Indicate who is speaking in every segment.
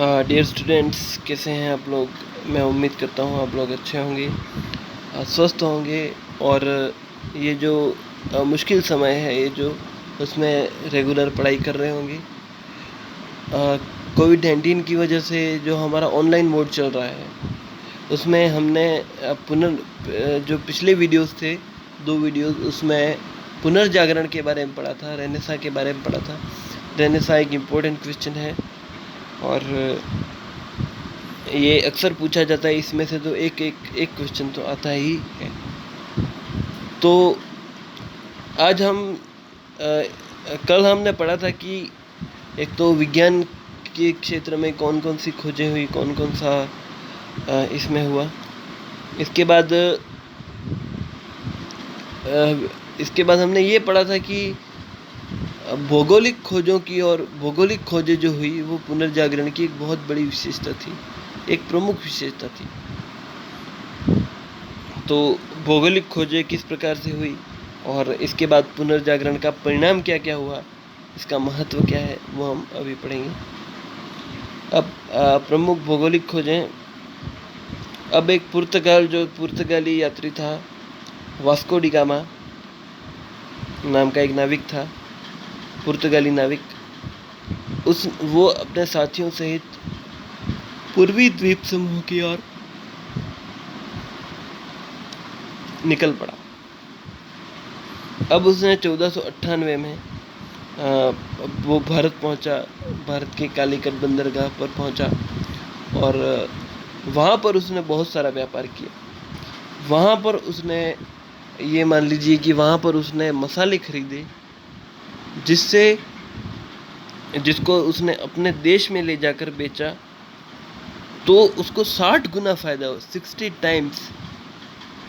Speaker 1: Dear students, कैसे हैं आप लोग। मैं उम्मीद करता हूँ आप लोग अच्छे होंगे, स्वस्थ होंगे और ये जो मुश्किल समय है ये जो उसमें रेगुलर पढ़ाई कर रहे होंगे। कोविड-19 की वजह से जो हमारा ऑनलाइन मोड चल रहा है उसमें हमने जो पिछले वीडियोस थे 2 वीडियोस, उसमें पुनर्जागरण के बारे में पढ़ा था, रेनेसां के बारे में पढ़ा था। रेनेसां एक इम्पोर्टेंट क्वेश्चन है और ये अक्सर पूछा जाता है। इसमें से तो एक क्वेश्चन तो आता ही है। तो आज हम कल हमने पढ़ा था कि एक तो विज्ञान के क्षेत्र में कौन कौन सी खोजें हुई, कौन कौन सा इसमें हुआ। इसके बाद हमने ये पढ़ा था कि भौगोलिक खोजों की और भौगोलिक खोजें जो हुई वो पुनर्जागरण की एक बहुत बड़ी विशेषता थी, एक प्रमुख विशेषता थी। तो भौगोलिक खोजें किस प्रकार से हुई और इसके बाद पुनर्जागरण का परिणाम क्या क्या हुआ, इसका महत्व क्या है, वो हम अभी पढ़ेंगे। अब प्रमुख भौगोलिक खोजें। अब एक पुर्तगाली यात्री था, वास्को डी गामा नाम का एक नाविक था, पुर्तगाली नाविक। वो अपने साथियों सहित पूर्वी द्वीप समूह की ओर निकल पड़ा। अब उसने 1498 में वो भारत पहुंचा, भारत के कालीकट बंदरगाह पर पहुंचा और वहाँ पर उसने बहुत सारा व्यापार किया। वहाँ पर उसने ये मान लीजिए कि वहाँ पर उसने मसाले खरीदे जिसको उसने अपने देश में ले जाकर बेचा तो उसको 60 गुना फ़ायदा हुआ,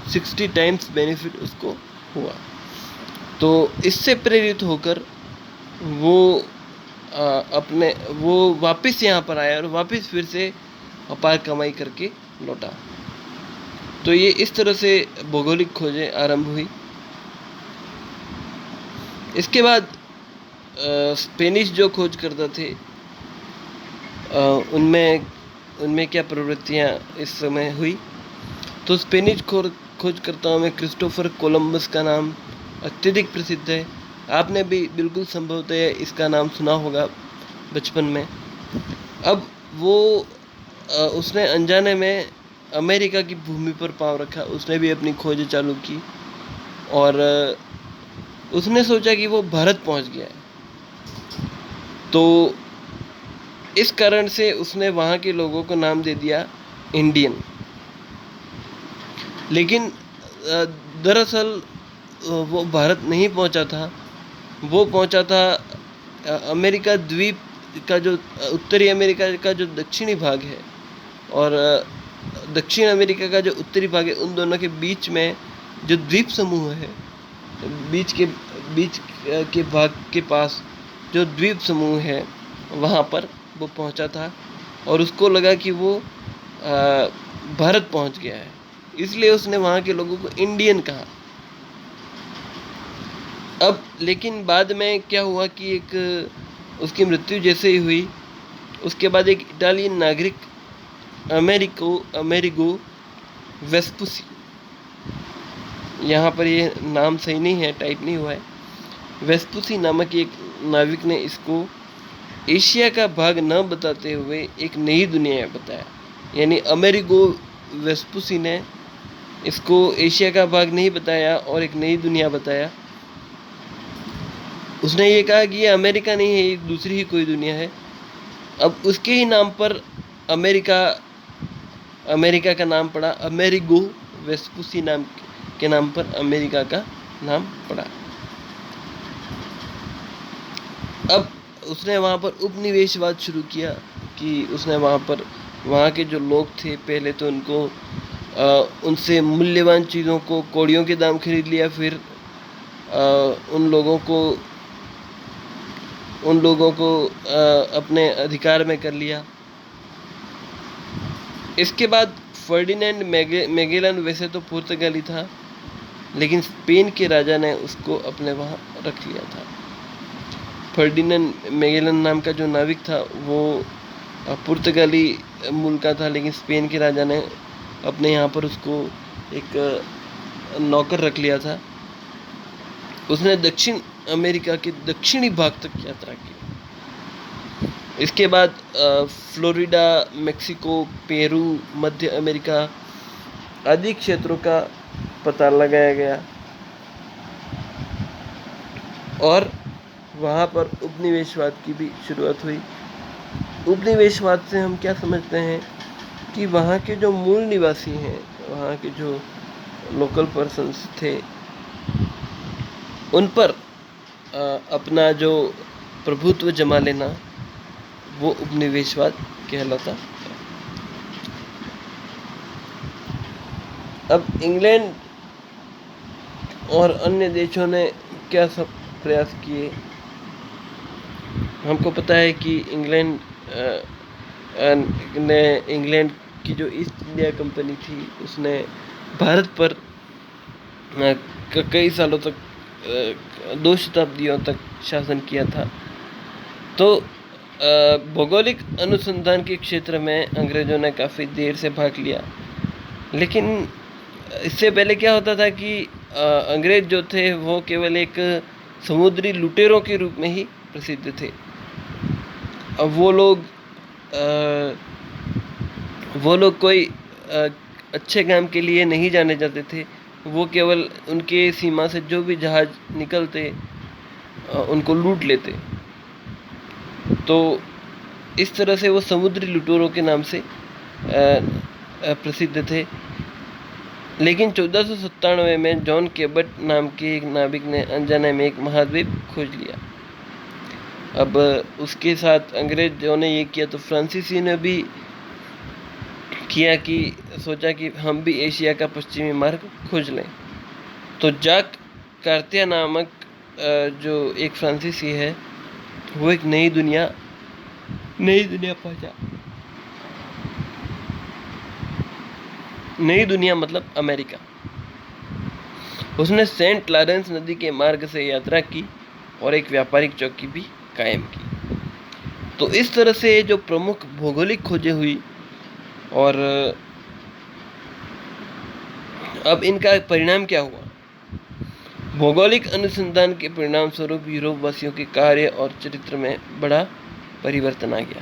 Speaker 1: 60 टाइम्स बेनिफिट उसको हुआ। तो इससे प्रेरित होकर वो वापस यहाँ पर आया और वापस फिर से अपार कमाई करके लौटा। तो ये इस तरह से भौगोलिक खोजें आरंभ हुई। इसके बाद स्पेनिश जो खोज करते थे उनमें क्या प्रवृत्तियाँ इस समय हुई। तो स्पेनिश खोजकर्ताओं में क्रिस्टोफर कोलंबस का नाम अत्यधिक प्रसिद्ध है। आपने भी बिल्कुल संभवतः इसका नाम सुना होगा बचपन में। अब वो उसने अनजाने में अमेरिका की भूमि पर पाँव रखा। उसने भी अपनी खोज चालू की और उसने सोचा कि वो भारत पहुंच गया है। तो इस कारण से उसने वहाँ के लोगों को नाम दे दिया इंडियन। लेकिन दरअसल वो भारत नहीं पहुंचा था, वो पहुंचा था अमेरिका द्वीप का जो उत्तरी अमेरिका का जो दक्षिणी भाग है और दक्षिण अमेरिका का जो उत्तरी भाग है, उन दोनों के बीच में जो द्वीप समूह है, बीच के भाग के पास जो द्वीप समूह है वहाँ पर वो पहुँचा था और उसको लगा कि वो भारत पहुँच गया है, इसलिए उसने वहाँ के लोगों को इंडियन कहा। अब लेकिन बाद में क्या हुआ कि एक उसकी मृत्यु जैसे ही हुई, उसके बाद एक इटालियन नागरिक अमेरिगो वेस्पुसी, यहाँ पर ये नाम सही नहीं है, टाइप नहीं हुआ है, वेस्पुसी नामक एक नाविक ने इसको एशिया का भाग न बताते हुए एक नई दुनिया बताया। यानी अमेरिगो वेस्पुसी ने इसको एशिया का भाग नहीं बताया और एक नई दुनिया बताया। उसने ये कहा कि ये अमेरिका नहीं है, ये दूसरी ही कोई दुनिया है। अब उसके ही नाम पर अमेरिका का नाम पड़ा, अमेरिगो वेस्पुसी नाम के नाम पर अमेरिका का नाम पड़ा। अब उसने वहाँ पर उपनिवेशवाद शुरू किया कि उसने वहाँ के जो लोग थे, पहले तो उनसे मूल्यवान चीज़ों को कौड़ियों के दाम खरीद लिया, फिर उन लोगों को अपने अधिकार में कर लिया। इसके बाद फर्डिनेंड मैगेलन वैसे तो पुर्तगाली था, लेकिन स्पेन के राजा ने उसको अपने वहाँ रख लिया था। फर्डिनेंड मैगेलन नाम का जो नाविक था वो पुर्तगाली मूल का था, लेकिन स्पेन के राजा ने अपने यहाँ पर उसको एक नौकर रख लिया था। उसने दक्षिण अमेरिका के दक्षिणी भाग तक यात्रा की। इसके बाद फ्लोरिडा, मेक्सिको, पेरू, मध्य अमेरिका आदि क्षेत्रों का पता लगाया गया और वहाँ पर उपनिवेशवाद की भी शुरुआत हुई। उपनिवेशवाद से हम क्या समझते हैं कि वहाँ के जो मूल निवासी हैं, वहाँ के जो लोकल पर्सन्स थे, उन पर अपना जो प्रभुत्व जमा लेना, वो उपनिवेशवाद कहलाता। अब इंग्लैंड और अन्य देशों ने क्या सब प्रयास किए। हमको पता है कि इंग्लैंड की जो ईस्ट इंडिया कंपनी थी, उसने भारत पर कई सालों तक 2 शताब्दियों तक शासन किया था। तो भौगोलिक अनुसंधान के क्षेत्र में अंग्रेज़ों ने काफ़ी देर से भाग लिया, लेकिन इससे पहले क्या होता था कि अंग्रेज़ जो थे वो केवल एक समुद्री लुटेरों के रूप में ही प्रसिद्ध थे। अब वो लोग कोई अच्छे काम के लिए नहीं जाने जाते थे। वो केवल उनके सीमा से जो भी जहाज़ निकलते उनको लूट लेते। तो इस तरह से वो समुद्री लुटेरों के नाम से प्रसिद्ध थे। लेकिन 1497 में जॉन केबट नाम के एक नाविक ने अनजाने में एक महाद्वीप खोज लिया। अब उसके साथ अंग्रेज़ों ने ये किया तो फ्रांसीसी ने भी किया कि सोचा कि हम भी एशिया का पश्चिमी मार्ग खोज लें। तो जाक कार्तिया नामक जो एक फ्रांसीसी है, वो एक नई दुनिया पहुंचा। नई दुनिया मतलब अमेरिका। उसने सेंट लॉरेंस नदी के मार्ग से यात्रा की और एक व्यापारिक चौकी भी कायम की। तो इस तरह से जो प्रमुख भौगोलिक खोजें हुई और अब इनका परिणाम क्या हुआ। भौगोलिक अनुसंधान के परिणाम स्वरूप यूरोप वासियों के कार्य और चरित्र में बड़ा परिवर्तन आ गया।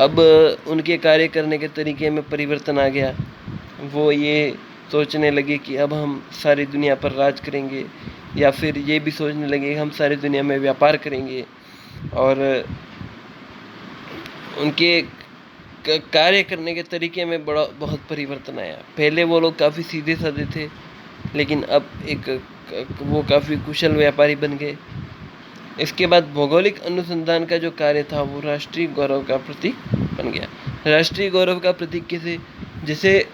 Speaker 1: अब उनके कार्य करने के तरीके में परिवर्तन आ गया। वो ये सोचने लगे कि अब हम सारी दुनिया पर राज करेंगे, या फिर ये भी सोचने लगे कि हम सारी दुनिया में व्यापार करेंगे। और उनके कार्य करने के तरीके में बहुत परिवर्तन आया। पहले वो लोग काफ़ी सीधे साधे थे, लेकिन अब वो काफ़ी कुशल व्यापारी बन गए। इसके बाद भौगोलिक अनुसंधान का जो कार्य था वो राष्ट्रीय गौरव का प्रतीक बन गया। राष्ट्रीय गौरव का प्रतीक कैसे, जैसे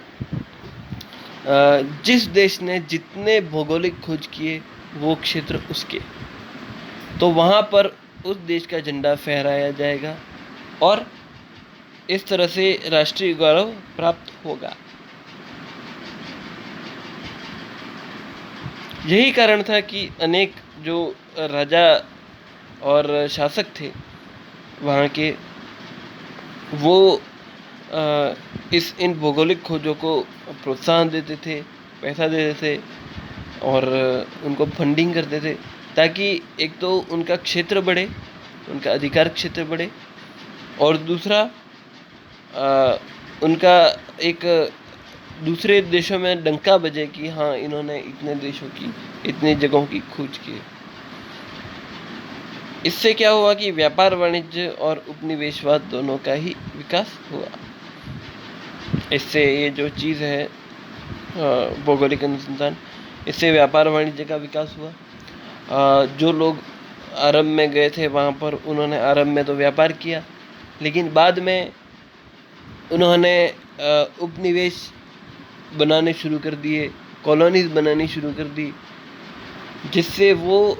Speaker 1: जिस देश ने जितने भौगोलिक खोज किए वो क्षेत्र उसके, तो वहाँ पर उस देश का झंडा फहराया जाएगा और इस तरह से राष्ट्रीय गौरव प्राप्त होगा। यही कारण था कि अनेक जो राजा और शासक थे वहाँ के, वो इन भौगोलिक खोजों को प्रोत्साहन देते थे, पैसा देते थे और उनको फंडिंग करते थे, ताकि एक तो उनका क्षेत्र बढ़े, उनका अधिकार क्षेत्र बढ़े, और दूसरा उनका एक दूसरे देशों में डंका बजे कि हाँ, इन्होंने इतने देशों की, इतनी जगहों की खोज की। इससे क्या हुआ कि व्यापार, वाणिज्य और उपनिवेशवाद दोनों का ही विकास हुआ। इससे ये जो चीज़ है भौगोलिक अनुसंधान, इससे व्यापार वाणिज्य का विकास हुआ। जो लोग अरब में गए थे वहाँ पर उन्होंने अरब में तो व्यापार किया, लेकिन बाद में उन्होंने उपनिवेश बनाने शुरू कर दिए, कॉलोनीज बनानी शुरू कर दी, जिससे वो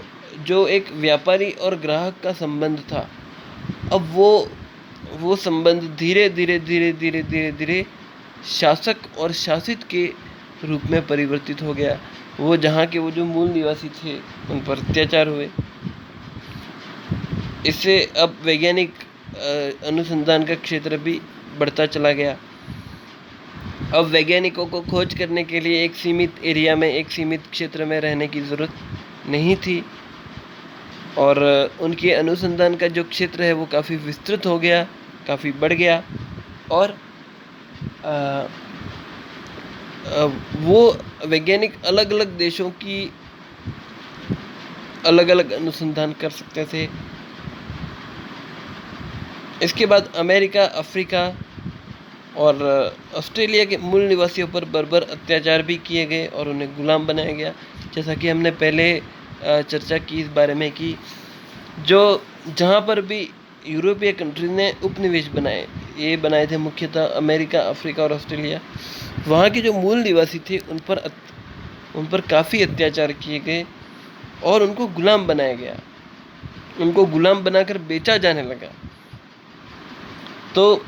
Speaker 1: जो एक व्यापारी और ग्राहक का संबंध था, अब वो संबंध धीरे धीरे शासक और शासित के रूप में परिवर्तित हो गया। वो जहाँ के वो जो मूल निवासी थे उन पर अत्याचार हुए। इससे अब वैज्ञानिक अनुसंधान का क्षेत्र भी बढ़ता चला गया। अब वैज्ञानिकों को खोज करने के लिए एक सीमित एरिया में, एक सीमित क्षेत्र में रहने की ज़रूरत नहीं थी और उनके अनुसंधान का जो क्षेत्र है वो काफ़ी विस्तृत हो गया, काफ़ी बढ़ गया और वो वैज्ञानिक अलग अलग देशों की अलग अलग अनुसंधान कर सकते थे। इसके बाद अमेरिका, अफ्रीका और ऑस्ट्रेलिया के मूल निवासियों पर बर्बर अत्याचार भी किए गए और उन्हें गुलाम बनाया गया। जैसा कि हमने पहले चर्चा की इस बारे में कि जहाँ पर भी यूरोपीय कंट्री ने उपनिवेश बनाए, ये बनाए थे मुख्यतः अमेरिका, अफ्रीका और ऑस्ट्रेलिया। वहाँ के जो मूल निवासी थे उन पर काफ़ी अत्याचार किए गए और उनको गुलाम बनाया गया, उनको गुलाम बनाकर बेचा जाने लगा। तो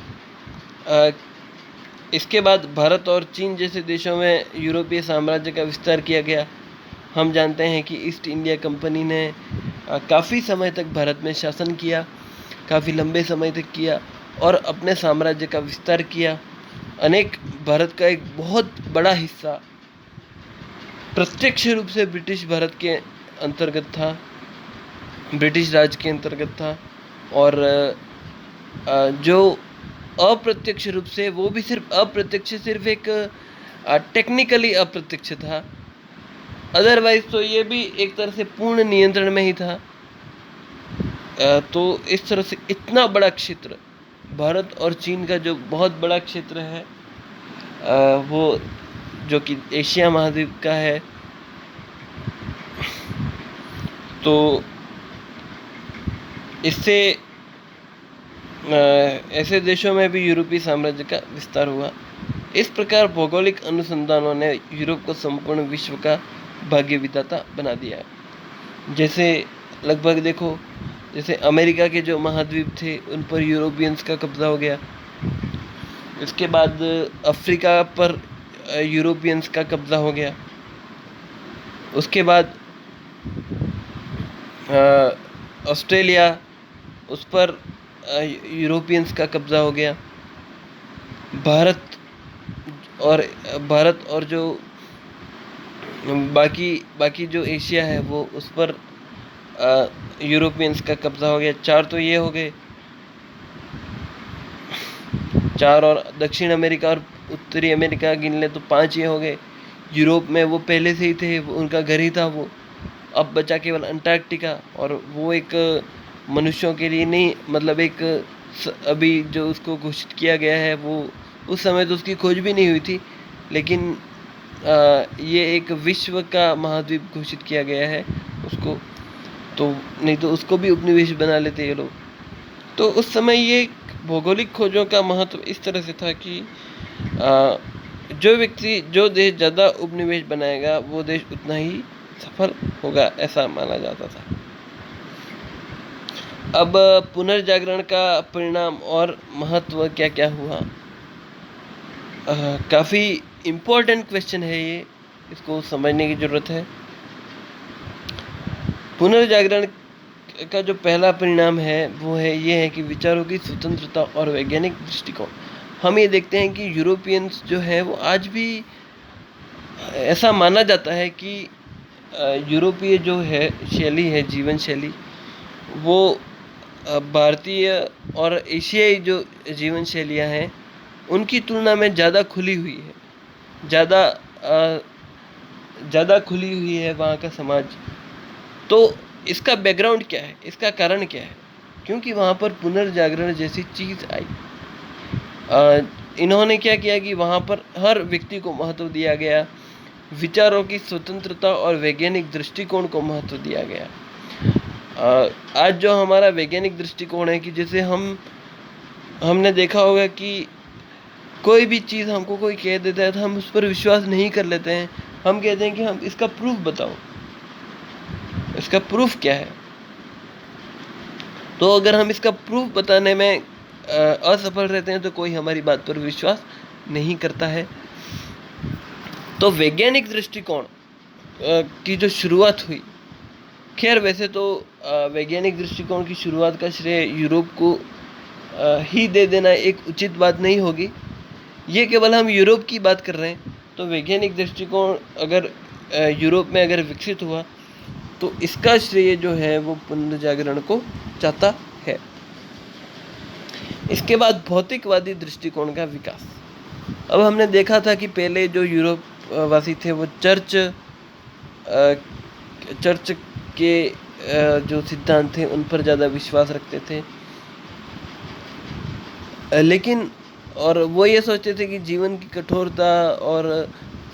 Speaker 1: इसके बाद भारत और चीन जैसे देशों में यूरोपीय साम्राज्य का विस्तार किया गया। हम जानते हैं कि ईस्ट इंडिया कंपनी ने काफ़ी समय तक भारत में शासन किया, काफ़ी लंबे समय तक किया और अपने साम्राज्य का विस्तार किया। भारत का एक बहुत बड़ा हिस्सा प्रत्यक्ष रूप से ब्रिटिश भारत के अंतर्गत था, ब्रिटिश राज के अंतर्गत था और जो अप्रत्यक्ष रूप से, वो भी सिर्फ अप्रत्यक्ष, सिर्फ एक टेक्निकली अप्रत्यक्ष था। अदरवाइज तो ये भी एक तरह से पूर्ण नियंत्रण में ही था। तो इस तरह से इतना बड़ा क्षेत्र, भारत और चीन का जो बहुत बड़ा क्षेत्र है, वो जो कि एशिया महाद्वीप का है, तो इससे ऐसे देशों में भी यूरोपीय साम्राज्य का विस्तार हुआ। इस प्रकार भौगोलिक अनुसंधानों ने यूरोप को संपूर्ण विश्व का भाग्य विधाता बना दिया। जैसे लगभग देखो, जैसे अमेरिका के जो महाद्वीप थे उन पर यूरोपियंस का कब्जा हो गया। इसके बाद अफ्रीका पर यूरोपियंस का कब्जा हो गया। उसके बाद ऑस्ट्रेलिया, उस पर यूरोपियंस का कब्जा हो गया। भारत और जो बाकी जो एशिया है वो, उस पर यूरोपियंस का कब्जा हो गया। 4 तो ये हो गए, 4 और दक्षिण अमेरिका और उत्तरी अमेरिका गिन ले तो 5 ये हो गए। यूरोप में वो पहले से ही थे, उनका घर ही था वो। अब बचा केवल अंटार्कटिका, और वो एक मनुष्यों के लिए नहीं, मतलब एक अभी जो उसको घोषित किया गया है, वो उस समय तो उसकी खोज भी नहीं हुई थी, लेकिन ये एक विश्व का महाद्वीप घोषित किया गया है उसको। तो नहीं तो उसको भी उपनिवेश बना लेते ये लोग। तो उस समय ये भौगोलिक खोजों का महत्व इस तरह से था कि जो देश ज़्यादा उपनिवेश बनाएगा वो देश उतना ही सफल होगा, ऐसा माना जाता था। अब पुनर्जागरण का परिणाम और महत्व क्या क्या हुआ, काफ़ी इम्पोर्टेंट क्वेश्चन है ये, इसको समझने की ज़रूरत है। पुनर्जागरण का जो पहला परिणाम है वो ये है कि विचारों की स्वतंत्रता और वैज्ञानिक दृष्टिकोण। हम ये देखते हैं कि यूरोपियंस जो है वो आज भी, ऐसा माना जाता है कि यूरोपीय जो है शैली है, जीवन शैली, वो भारतीय और एशियाई जो जीवन शैलियाँ हैं उनकी तुलना में ज़्यादा खुली हुई है, ज़्यादा खुली हुई है वहाँ का समाज। तो इसका बैकग्राउंड क्या है, इसका कारण क्या है? क्योंकि वहाँ पर पुनर्जागरण जैसी चीज़ आई। इन्होंने क्या किया कि वहाँ पर हर व्यक्ति को महत्व दिया गया, विचारों की स्वतंत्रता और वैज्ञानिक दृष्टिकोण को महत्व दिया गया। आज जो हमारा वैज्ञानिक दृष्टिकोण है कि जैसे हमने देखा होगा कि कोई भी चीज़ हमको कोई कह देता है तो हम उस पर विश्वास नहीं कर लेते हैं। हम कहते हैं कि हम इसका प्रूफ बताओ, इसका प्रूफ क्या है। तो अगर हम इसका प्रूफ बताने में असफल रहते हैं तो कोई हमारी बात पर विश्वास नहीं करता है। तो वैज्ञानिक दृष्टिकोण की जो शुरुआत हुई, खैर वैसे तो वैज्ञानिक दृष्टिकोण की शुरुआत का श्रेय यूरोप को ही दे देना एक उचित बात नहीं होगी। ये केवल हम यूरोप की बात कर रहे हैं, तो वैज्ञानिक दृष्टिकोण अगर यूरोप में अगर विकसित हुआ तो इसका श्रेय जो है वो पुनर्जागरण को जाता है। इसके बाद भौतिकवादी दृष्टिकोण का विकास। अब हमने देखा था कि पहले जो यूरोप वासी थे वो चर्च के जो सिद्धांत थे उन पर ज़्यादा विश्वास रखते थे, लेकिन और वो ये सोचते थे कि जीवन की कठोरता और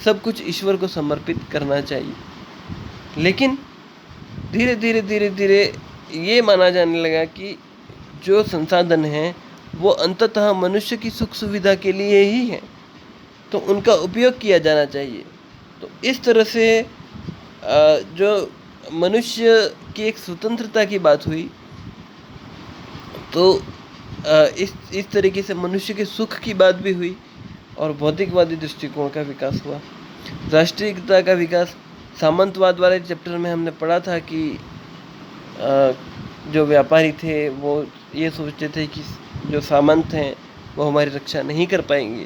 Speaker 1: सब कुछ ईश्वर को समर्पित करना चाहिए। लेकिन धीरे धीरे ये माना जाने लगा कि जो संसाधन हैं वो अंततः मनुष्य की सुख सुविधा के लिए ही है, तो उनका उपयोग किया जाना चाहिए। तो इस तरह से जो मनुष्य की एक स्वतंत्रता की बात हुई, तो इस तरीके से मनुष्य के सुख की बात भी हुई और भौतिकवादी दृष्टिकोण का विकास हुआ। राष्ट्रीयता का विकास, सामंतवाद वाले चैप्टर में हमने पढ़ा था कि जो व्यापारी थे वो ये सोचते थे कि जो सामंत हैं वो हमारी रक्षा नहीं कर पाएंगे,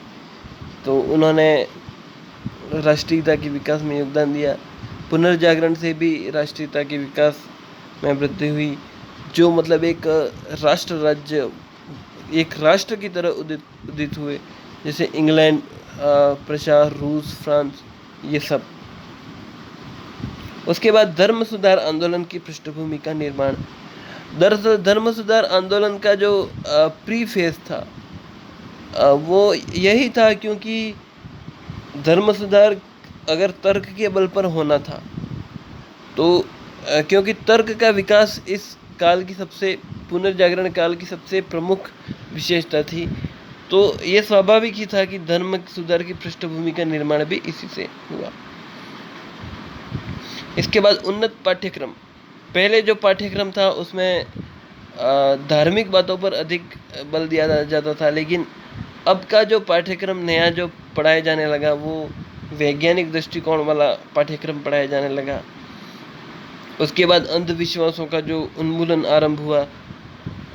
Speaker 1: तो उन्होंने राष्ट्रीयता के विकास में योगदान दिया। पुनर्जागरण से भी राष्ट्रीयता के विकास में वृद्धि हुई, जो मतलब एक राष्ट्र राज्य, एक राष्ट्र की तरह उदित हुए, जैसे इंग्लैंड, प्रशा, रूस, फ्रांस, ये सब। उसके बाद धर्म सुधार आंदोलन की पृष्ठभूमि का निर्माण। धर्म सुधार आंदोलन का जो प्री फेज था वो यही था, क्योंकि धर्म सुधार अगर तर्क के बल पर होना था, तो क्योंकि तर्क का विकास इस काल की सबसे, पुनर्जागरण काल की सबसे प्रमुख विशेषता थी, तो ये स्वाभाविक ही था कि धर्म सुधार की पृष्ठभूमि का निर्माण भी इसी से हुआ। इसके बाद उन्नत पाठ्यक्रम। पहले जो पाठ्यक्रम था उसमें धार्मिक बातों पर अधिक बल दिया जाता था, लेकिन अब का जो पाठ्यक्रम नया जो पढ़ाया जाने लगा वो वैज्ञानिक दृष्टिकोण वाला पाठ्यक्रम पढ़ाया जाने लगा। उसके बाद अंधविश्वासों का जो उन्मूलन आरंभ हुआ,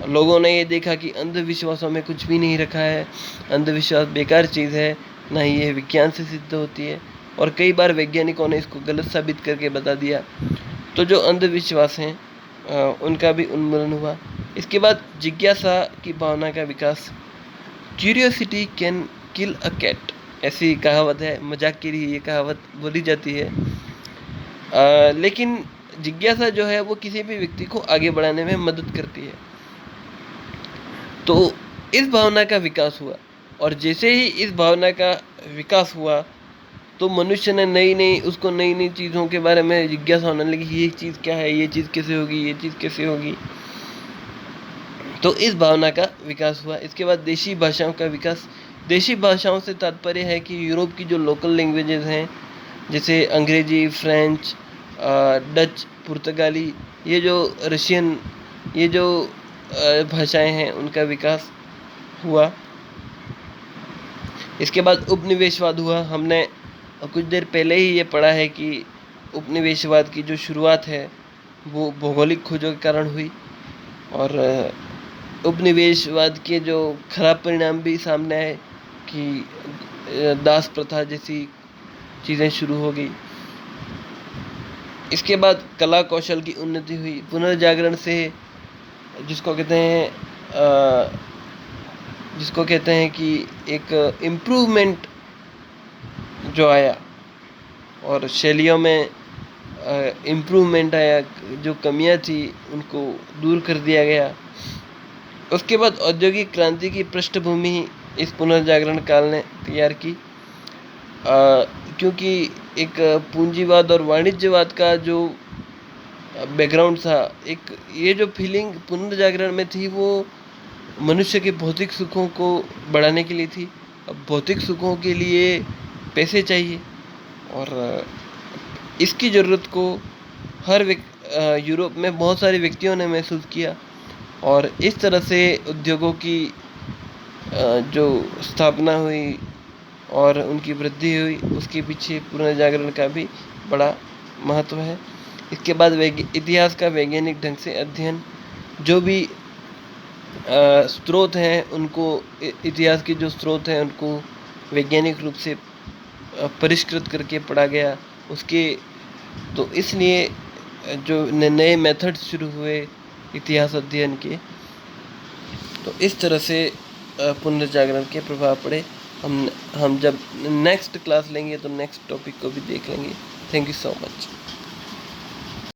Speaker 1: लोगों ने ये देखा कि अंधविश्वासों में कुछ भी नहीं रखा है, अंधविश्वास बेकार चीज़ है, ना ही ये विज्ञान से सिद्ध होती है, और कई बार वैज्ञानिकों ने इसको गलत साबित करके बता दिया। तो जो अंधविश्वास हैं उनका भी उन्मूलन हुआ। इसके बाद जिज्ञासा की भावना का विकास। Curiosity can kill a cat, ऐसी कहावत है, मजाक के लिए ये कहावत बोली जाती है, लेकिन जिज्ञासा जो है वो किसी भी व्यक्ति को आगे बढ़ाने में मदद करती है। तो इस भावना का विकास हुआ, और जैसे ही इस भावना का विकास हुआ तो मनुष्य ने नई नई चीज़ों के बारे में जिज्ञासा होने लगी, ये चीज़ क्या है, ये चीज़ कैसे होगी, ये चीज़ कैसे होगी। तो इस भावना का विकास हुआ। इसके बाद देशी भाषाओं का विकास। देशी भाषाओं से तात्पर्य है कि यूरोप की जो लोकल लैंग्वेजेस हैं, जैसे अंग्रेजी, फ्रेंच, डच, पुर्तगाली, ये जो रशियन, ये जो भाषाएं हैं उनका विकास हुआ। इसके बाद उपनिवेशवाद हुआ। हमने कुछ देर पहले ही ये पढ़ा है कि उपनिवेशवाद की जो शुरुआत है वो भौगोलिक खोजों के कारण हुई, और उपनिवेशवाद के जो खराब परिणाम भी सामने आए कि दास प्रथा जैसी चीज़ें शुरू हो गई। इसके बाद कला कौशल की उन्नति हुई। पुनर्जागरण से जिसको कहते हैं कि एक इम्प्रूवमेंट जो आया, और शैलियों में इम्प्रूवमेंट आया, जो कमियां थी उनको दूर कर दिया गया। उसके बाद औद्योगिक क्रांति की पृष्ठभूमि इस पुनर्जागरण काल ने तैयार की, क्योंकि एक पूंजीवाद और वाणिज्यवाद का जो बैकग्राउंड था, एक ये जो फीलिंग पुनर्जागरण में थी वो मनुष्य के भौतिक सुखों को बढ़ाने के लिए थी। अब भौतिक सुखों के लिए पैसे चाहिए, और इसकी ज़रूरत को यूरोप में बहुत सारे व्यक्तियों ने महसूस किया, और इस तरह से उद्योगों की जो स्थापना हुई और उनकी वृद्धि हुई, उसके पीछे पुनर्जागरण का भी बड़ा महत्व है। इसके बाद इतिहास का वैज्ञानिक ढंग से अध्ययन। जो भी स्रोत हैं उनको इतिहास के जो स्रोत हैं उनको वैज्ञानिक रूप से परिष्कृत करके पढ़ा गया। उसके तो इसलिए जो नए मेथड्स शुरू हुए इतिहास अध्ययन के, तो इस तरह से पुनर्जागरण के प्रभाव पड़े। हम जब नेक्स्ट क्लास लेंगे तो नेक्स्ट टॉपिक को भी देख लेंगे। Thank you so much.